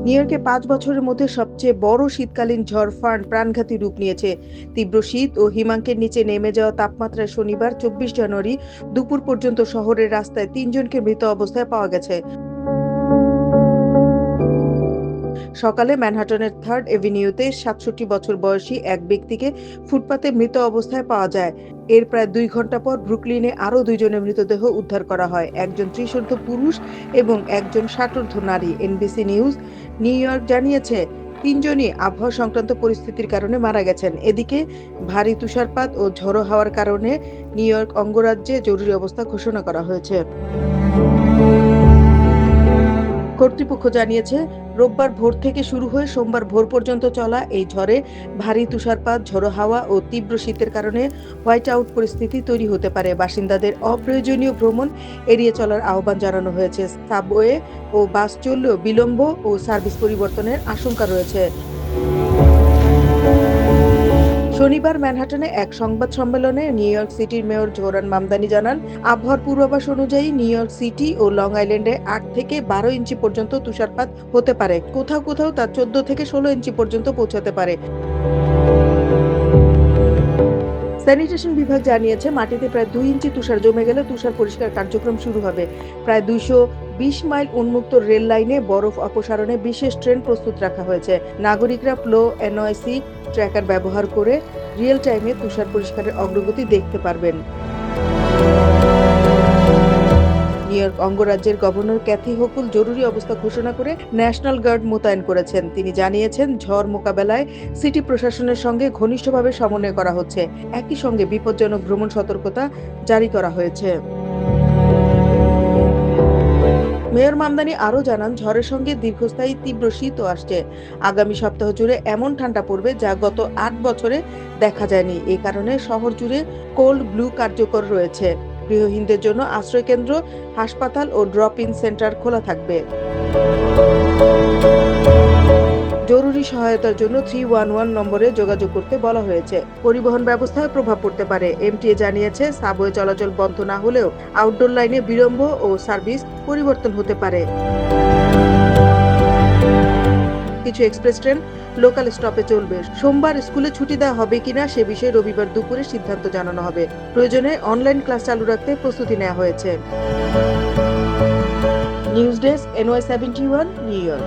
New ইয়র্কে 5 বছরের মধ্যে সবচেয়ে বড় শীতকালীন ঝড় ফার্ন প্রাণঘাতী রূপ নিয়েছে। তীব্র শীত ও হিমাঙ্কের নিচে নেমে যাওয়া তাপমাত্রায় শনিবার 24 জানুয়ারি দুপুর পর্যন্ত শহরের রাস্তায় 3 জনকে মৃত অবস্থায় পাওয়া গেছে। সকালে ম্যানহাটনের 3rd এভিনিউতে 67 বছর বয়সী এক ব্যক্তিকে ফুটপাতে মৃত অবস্থায় পাওয়া যায়। এর প্রায় 2 ঘন্টা পর ব্রুকলিনে আরও 2 জনের মৃতদেহ উদ্ধার করা হয়, একজন 30ঊর্ধ্ব পুরুষ এবং একজন 60ঊর্ধ্ব নারী। এনবিসি নিউজ নিউ ইয়র্ক জানিয়েছে 3 জনই আবহাওয়া সংক্রান্ত পরিস্থিতির কারণে মারা গেছেন। এদিকে ভারী তুষারপাত ও ঝড়ো হাওয়ার কারণে নিউ ইয়র্ক অঙ্গরাজ্যে জরুরি অবস্থা ঘোষণা করা হয়েছে। কর্তৃপক্ষ জানিয়েছে রোববার ভোর থেকে শুরু হয়ে সোমবার ভোর পর্যন্ত চলা এই ঝড়ে ভারী তুষারপাত, ঝোড়ো হাওয়া ও তীব্র শীতের কারণে হোয়াইট আউট পরিস্থিতি তৈরি হতে পারে। বাসিন্দাদের অপ্রয়োজনীয় ভ্রমণ এড়িয়ে চলার আহ্বান জানানো হয়েছে। সাবওয়ে ও বাস চললেও বিলম্ব ও সার্ভিস পরিবর্তনের আশঙ্কা রয়েছে। শনিবার ম্যানহাটনে এক সংবাদ সম্মেলনে নিউ ইয়র্ক সিটির মেয়র জোহরান মামদানি জানান, আবহাওয়ার পূর্বাভাস অনুযায়ী নিউ ইয়র্ক সিটি ও লং আইল্যান্ডে 8 থেকে 12 ইঞ্চি পর্যন্ত তুষারপাত হতে পারে। কোথাও কোথাও তা 14 থেকে 16 ইঞ্চি পর্যন্ত পৌঁছাতে পারে। স্যানিটেশন বিভাগ জানিয়েছে মাটিতে প্রায় 2 ইঞ্চি তুষার জমে গেলে তুষার পরিষ্কার কার্যক্রম শুরু হবে। প্রায় 220 মাইল উন্মুক্ত রেল লাইনে বরফ অপসারণে বিশেষ ট্রেন প্রস্তুত রাখা হয়েছে। নাগরিকরা ফ্লো এনওআইসি ট্র্যাকার ব্যবহার করে রিয়েল টাইমে তুষার পরিষ্কারের অগ্রগতি দেখতে পারবেন। নিউ ইয়র্ক অঙ্গরাজ্যের গভর্নর ক্যাথি হোকুল জরুরি অবস্থা ঘোষণা করে ন্যাশনাল গার্ড মোতায়েন করেছেন। তিনি জানিয়েছেন ঝড় মোকাবেলায় সিটি প্রশাসনের সঙ্গে ঘনিষ্ঠভাবে সমন্বয় করা হচ্ছে। একই সঙ্গে বিপজ্জনক ভ্রমণ সতর্কতা জারি করা হয়েছে। মেয়র মামদানি আরও জানান, ঝড়ের সঙ্গে দীর্ঘস্থায়ী তীব্র শীতও আসছে। আগামী সপ্তাহ জুড়ে এমন ঠান্ডা পড়বে যা গত 8 বছরে দেখা যায়নি। এই কারণে শহর জুড়ে কোল্ড ব্লু কার্যকর রয়েছে। গৃহহীনদের জন্য আশ্রয়কেন্দ্র, হাসপাতাল ও ড্রপ ইন সেন্টার খোলা থাকবে। জরুরি সহায়তার জন্য 311 নম্বরে যোগাযোগ করতে বলা হয়েছে। পরিবহন ব্যবস্থায় প্রভাব পড়তে পারে। এমটিএ জানিয়েছে সাবওয়ে চলাচল বন্ধ না হলেও আউটডোর লাইনে বিলম্ব ও সার্ভিস পরিবর্তন হতে পারে। কিছু এক্সপ্রেস ট্রেন লোকাল স্টপে চলবে। সোমবার স্কুলে ছুটি দেওয়া হবে কিনা সে বিষয়ে রবিবার দুপুরে সিদ্ধান্ত জানানো হবে। প্রয়োজনে অনলাইন ক্লাস চালু রাখতে প্রস্তুতি নেওয়া হয়েছে। News desk, NY71, new York.